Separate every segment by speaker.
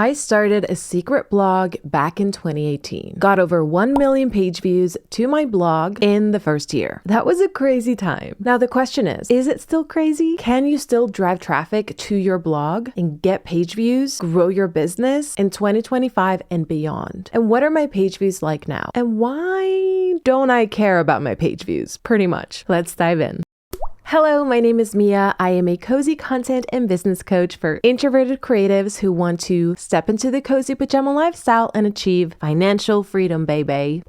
Speaker 1: I started a secret blog back in 2018. Got over 1 million page views to my blog in the first year. That was a crazy time. Now the question is it still crazy? Can you still drive traffic to your blog and get page views, grow your business in 2025 and beyond? And what are my page views like now? And why don't I care about my page views? Pretty much. Let's dive in. Hello, my name is Mia. I am a cozy content and business coach for introverted creatives who want to step into the cozy pajama lifestyle and achieve financial freedom, baby.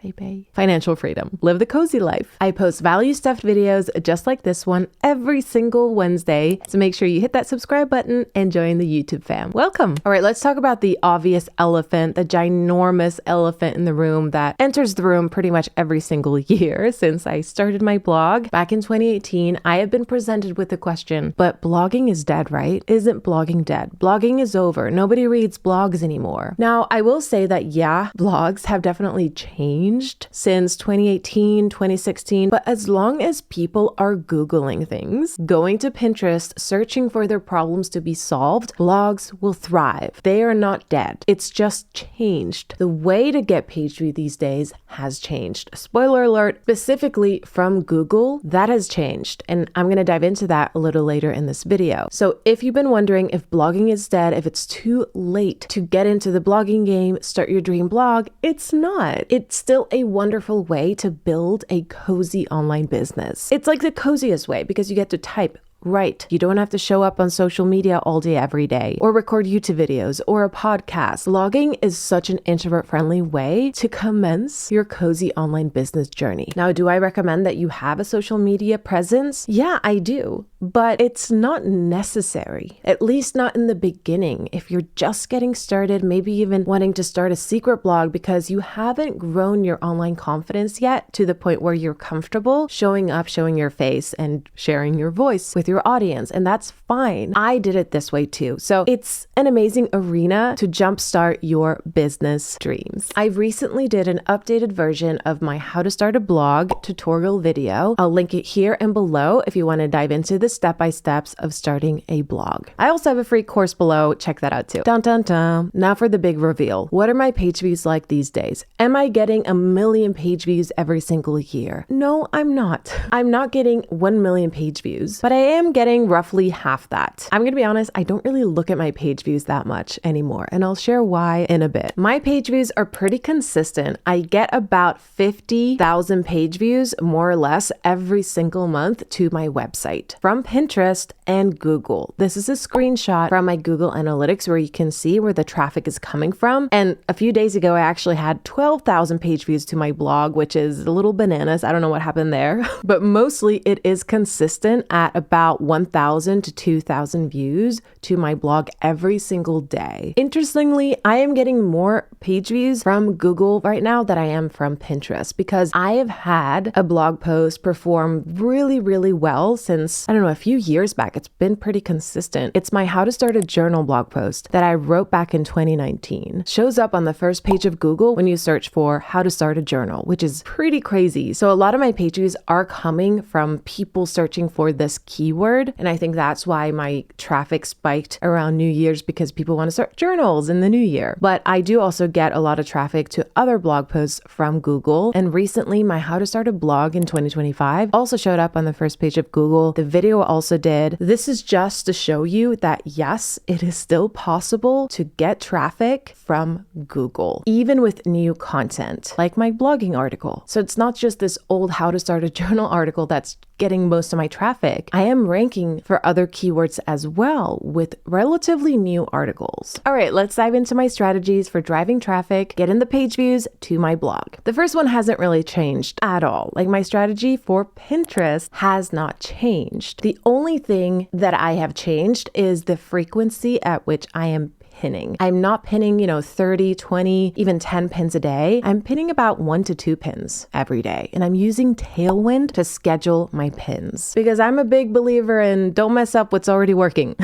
Speaker 1: Financial freedom. Live the cozy life. I post value stuffed videos just like this one every single Wednesday. So make sure you hit that subscribe button and join the YouTube fam. Welcome. All right, let's talk about the obvious elephant, the ginormous elephant in the room that enters the room pretty much every single year since I started my blog back in 2018. I have been presented with the question, but blogging is dead, right? Isn't blogging dead? Blogging is over. Nobody reads blogs anymore. Now, I will say that, yeah, blogs have definitely changed since 2018, 2016, but as long as people are Googling things, going to Pinterest, searching for their problems to be solved, blogs will thrive. They are not dead. It's just changed. The way to get page view these days has changed. Spoiler alert, specifically from Google, that has changed. And I'm going to dive into that a little later in this video. So if you've been wondering if blogging is dead, if it's too late to get into the blogging game, start your dream blog, it's not. It's still a wonderful way to build a cozy online business. It's like the coziest way because you get to type. Right. You don't have to show up on social media all day, every day, or record YouTube videos or a podcast. Blogging is such an introvert-friendly way to commence your cozy online business journey. Now, do I recommend that you have a social media presence? Yeah, I do. But it's not necessary, at least not in the beginning. If you're just getting started, maybe even wanting to start a secret blog because you haven't grown your online confidence yet to the point where you're comfortable showing up, showing your face, and sharing your voice with your audience. And that's fine. I did it this way too. So it's an amazing arena to jumpstart your business dreams. I recently did an updated version of my How to Start a Blog tutorial video. I'll link it here and below if you want to dive into the step-by-steps of starting a blog. I also have a free course below. Check that out too. Dun, dun, dun. Now for the big reveal. What are my page views like these days? Am I getting 1 million page views every single year? No, I'm not. I'm not getting 1 million page views, but I am getting roughly half that. I'm going to be honest, I don't really look at my page views that much anymore, and I'll share why in a bit. My page views are pretty consistent. I get about 50,000 page views, more or less, every single month to my website from Pinterest and Google. This is a screenshot from my Google Analytics where you can see where the traffic is coming from. And a few days ago, I actually had 12,000 page views to my blog, which is a little bananas. I don't know what happened there, but mostly it is consistent at about 1,000 to 2,000 views to my blog every single day. Interestingly, I am getting more page views from Google right now than I am from Pinterest because I have had a blog post perform really, really well since, I don't know, a few years back. It's been pretty consistent. It's my How to Start a Journal blog post that I wrote back in 2019. Shows up on the first page of Google when you search for how to start a journal, which is pretty crazy. So a lot of my page views are coming from people searching for this keyword. And I think that's why my traffic spiked around New Year's because people want to start journals in the new year. But I do also get a lot of traffic to other blog posts from Google. And recently my How to Start a Blog in 2025 also showed up on the first page of Google. The video also did. This is just to show you that yes, it is still possible to get traffic from Google, even with new content, like my blogging article. So it's not just this old How to Start a Journal article that's getting most of my traffic. I am ranking for other keywords as well with relatively new articles. All right, let's dive into my strategies for driving traffic, getting the page views to my blog. The first one hasn't really changed at all. Like my strategy for Pinterest has not changed. The only thing that I have changed is the frequency at which I am pinning. I'm not pinning, 30, 20, even 10 pins a day. I'm pinning about 1 to 2 pins every day. And I'm using Tailwind to schedule my pins because I'm a big believer in don't mess up what's already working.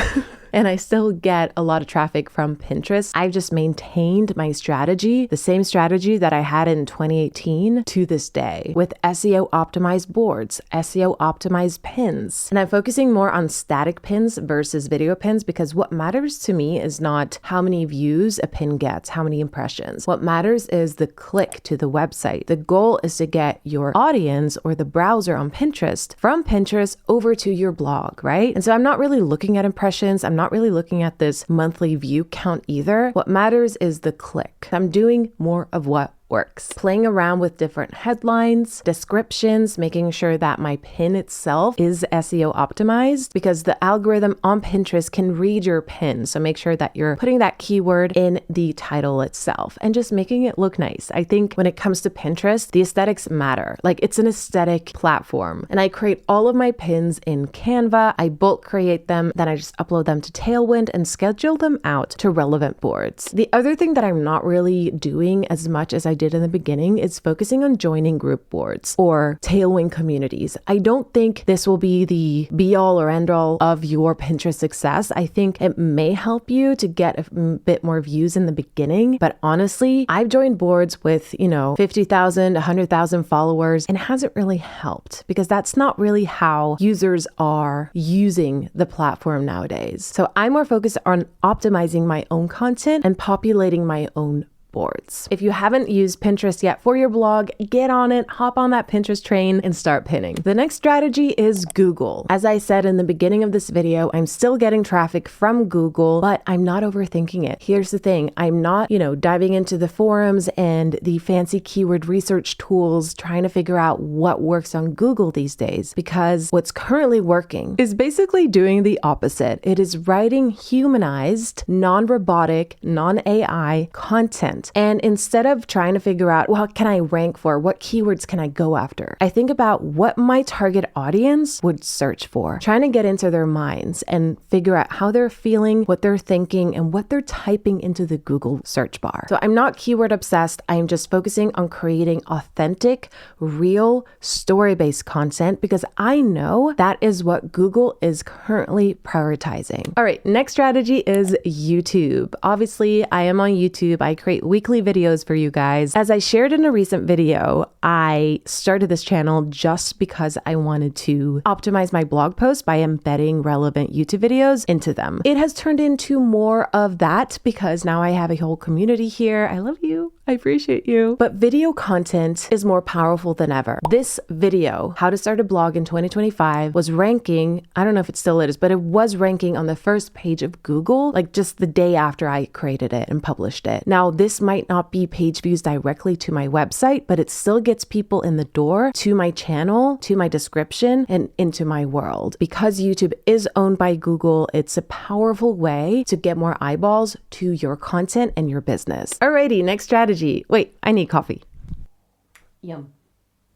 Speaker 1: and I still get a lot of traffic from Pinterest. I've just maintained my strategy, the same strategy that I had in 2018 to this day, with SEO optimized boards, SEO optimized pins. And I'm focusing more on static pins versus video pins because what matters to me is not how many views a pin gets, how many impressions. What matters is the click to the website. The goal is to get your audience or the browser on Pinterest from Pinterest over to your blog, right? And so I'm not really looking at impressions. I'm not really looking at this monthly view count either. What matters is the click. I'm doing more of what works. Playing around with different headlines, descriptions, making sure that my pin itself is SEO optimized because the algorithm on Pinterest can read your pin. So make sure that you're putting that keyword in the title itself and just making it look nice. I think when it comes to Pinterest, the aesthetics matter. Like it's an aesthetic platform. And I create all of my pins in Canva. I bulk create them. Then I just upload them to Tailwind and schedule them out to relevant boards. The other thing that I'm not really doing as much as I did in the beginning is focusing on joining group boards or Tailwind communities. I don't think this will be the be all or end all of your Pinterest success. I think it may help you to get a bit more views in the beginning, but honestly, I've joined boards with, 50,000, 100,000 followers and it hasn't really helped because that's not really how users are using the platform nowadays. So I'm more focused on optimizing my own content and populating my own boards. If you haven't used Pinterest yet for your blog, get on it, hop on that Pinterest train and start pinning. The next strategy is Google. As I said in the beginning of this video, I'm still getting traffic from Google, but I'm not overthinking it. Here's the thing. I'm not, diving into the forums and the fancy keyword research tools trying to figure out what works on Google these days because what's currently working is basically doing the opposite. It is writing humanized, non-robotic, non-AI content. And instead of trying to figure out, what can I rank for? What keywords can I go after? I think about what my target audience would search for, trying to get into their minds and figure out how they're feeling, what they're thinking, and what they're typing into the Google search bar. So I'm not keyword obsessed. I'm just focusing on creating authentic, real, story-based content because I know that is what Google is currently prioritizing. All right, next strategy is YouTube. Obviously, I am on YouTube. I create weekly videos for you guys. As I shared in a recent video, I started this channel just because I wanted to optimize my blog posts by embedding relevant YouTube videos into them. It has turned into more of that because now I have a whole community here. I love you. I appreciate you. But video content is more powerful than ever. This video, How to Start a Blog in 2025, was ranking, I don't know if it still is, but it was ranking on the first page of Google, like just the day after I created it and published it. Now, this might not be page views directly to my website, but it still gets people in the door to my channel, to my description, and into my world. Because YouTube is owned by Google, it's a powerful way to get more eyeballs to your content and your business. Alrighty, next strategy. Wait, I need coffee. Yum.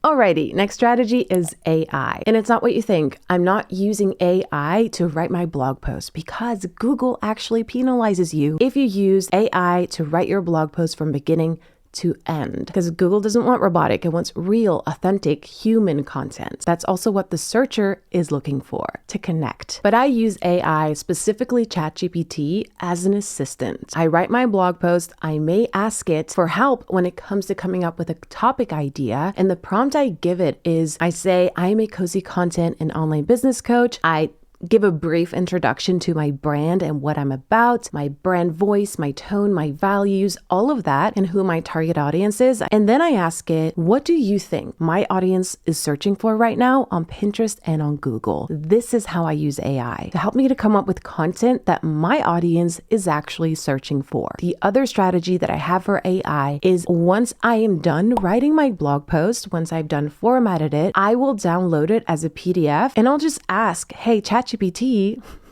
Speaker 1: Alrighty, next strategy is AI. And it's not what you think. I'm not using AI to write my blog post because Google actually penalizes you if you use AI to write your blog post from beginning to end because Google doesn't want robotic. It wants real, authentic, human content. That's also what the searcher is looking for, to connect. But I use AI, specifically ChatGPT, as an assistant. I write my blog post. I may ask it for help when it comes to coming up with a topic idea. And the prompt I give it is, I say, I'm a cozy content and online business coach. I give a brief introduction to my brand and what I'm about, my brand voice, my tone, my values, all of that, and who my target audience is. And then I ask it, what do you think my audience is searching for right now on Pinterest and on Google? This is how I use AI to help me to come up with content that my audience is actually searching for. The other strategy that I have for AI is once I am done writing my blog post, once I've done formatted it, I will download it as a PDF and I'll just ask, hey, ChatGPT,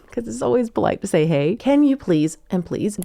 Speaker 1: because it's always polite to say, hey, can you please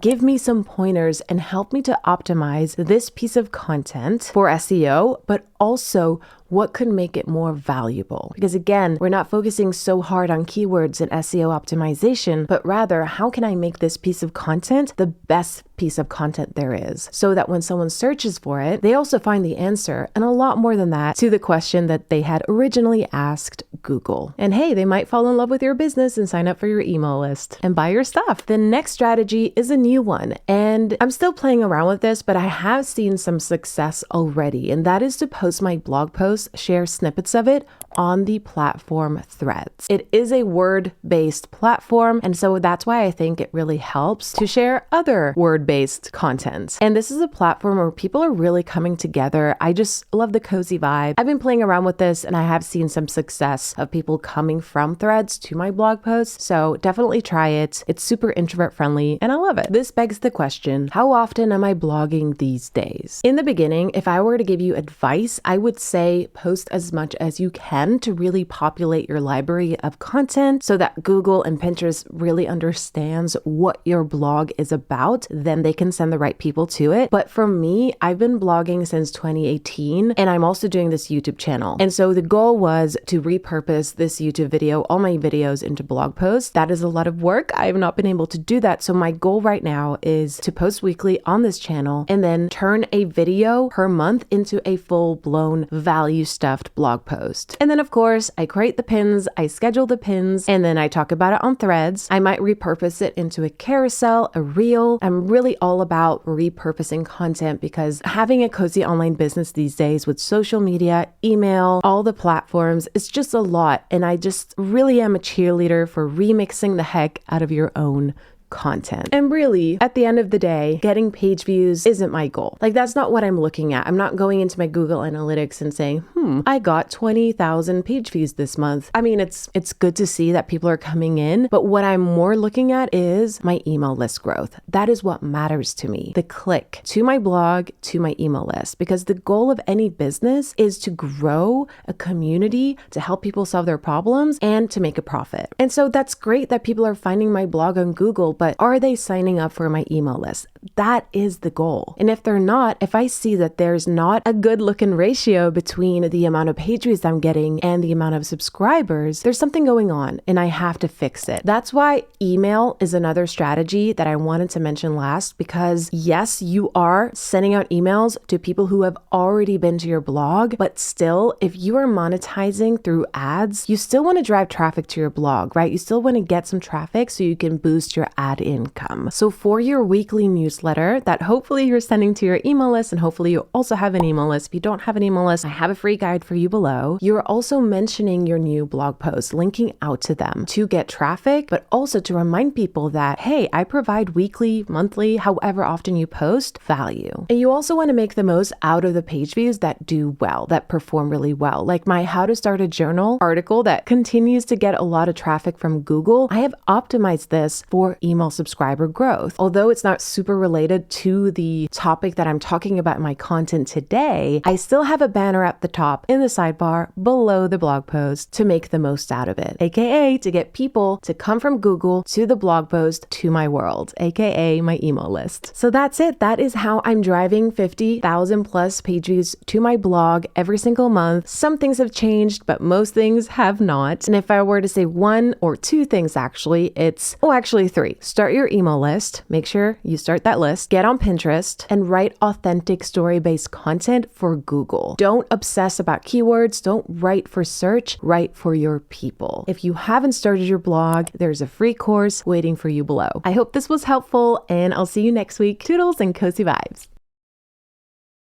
Speaker 1: give me some pointers and help me to optimize this piece of content for SEO, but also what could make it more valuable? Because again, we're not focusing so hard on keywords and SEO optimization, but rather, how can I make this piece of content the best piece of content there is, so that when someone searches for it, they also find the answer, and a lot more than that, to the question that they had originally asked Google. And hey, they might fall in love with your business and sign up for your email list and buy your stuff. The next strategy is a new one, and I'm still playing around with this, but I have seen some success already, and that is to post my blog posts, share snippets of it on the platform Threads. It is a word-based platform, and so that's why I think it really helps to share other word-based content. And this is a platform where people are really coming together. I just love the cozy vibe. I've been playing around with this, and I have seen some success of people coming from Threads to my blog posts, so definitely try it. It's super introvert friendly, and I love it. This begs the question, how often am I blogging these days? In the beginning, if I were to give you advice, I would say post as much as you can to really populate your library of content so that Google and Pinterest really understands what your blog is about. Then they can send the right people to it. But for me, I've been blogging since 2018, and I'm also doing this YouTube channel. And so the goal was to repurpose this YouTube video, all my videos, into blog posts. That is a lot of work. I have not been able to do that. So my goal right now is to post weekly on this channel and then turn a video per month into a full-blown value-stuffed blog post. And then of course, I create the pins, I schedule the pins, and then I talk about it on Threads. I might repurpose it into a carousel, a reel. I'm really all about repurposing content because having a cozy online business these days with social media, email, all the platforms, it's just a lot. And I just really am a cheerleader for remixing the heck out of your own content. And really, at the end of the day, getting page views isn't my goal. Like, that's not what I'm looking at. I'm not going into my Google Analytics and saying, I got 20,000 page views this month. I mean, it's good to see that people are coming in, but what I'm more looking at is my email list growth. That is what matters to me. The click to my blog, to my email list, because the goal of any business is to grow a community, to help people solve their problems, and to make a profit. And so that's great that people are finding my blog on Google, but are they signing up for my email list? That is the goal. And if they're not, if I see that there's not a good looking ratio between the amount of page views I'm getting and the amount of subscribers, there's something going on and I have to fix it. That's why email is another strategy that I wanted to mention last, because yes, you are sending out emails to people who have already been to your blog, but still, if you are monetizing through ads, you still want to drive traffic to your blog, right? You still want to get some traffic so you can boost your ad income. So for your weekly newsletter that hopefully you're sending to your email list, and hopefully you also have an email list. If you don't have an email list, I have a free guide for you below. You're also mentioning your new blog posts, linking out to them to get traffic, but also to remind people that, hey, I provide weekly, monthly, however often you post, value. And you also want to make the most out of the page views that do well, that perform really well. Like my How to Start a Journal article that continues to get a lot of traffic from Google. I have optimized this for email subscriber growth. Although it's not super related to the topic that I'm talking about in my content today, I still have a banner at the top in the sidebar below the blog post to make the most out of it, aka to get people to come from Google to the blog post to my world, aka my email list. So that's it. That is how I'm driving 50,000 plus page views to my blog every single month. Some things have changed, but most things have not. And if I were to say one or two things, actually, it's, actually three. Start your email list. Make sure you start that list. Get on Pinterest and write authentic story-based content for Google. Don't obsess about keywords. Don't write for search. Write for your people. If you haven't started your blog, there's a free course waiting for you below. I hope this was helpful, and I'll see you next week. Toodles and cozy vibes.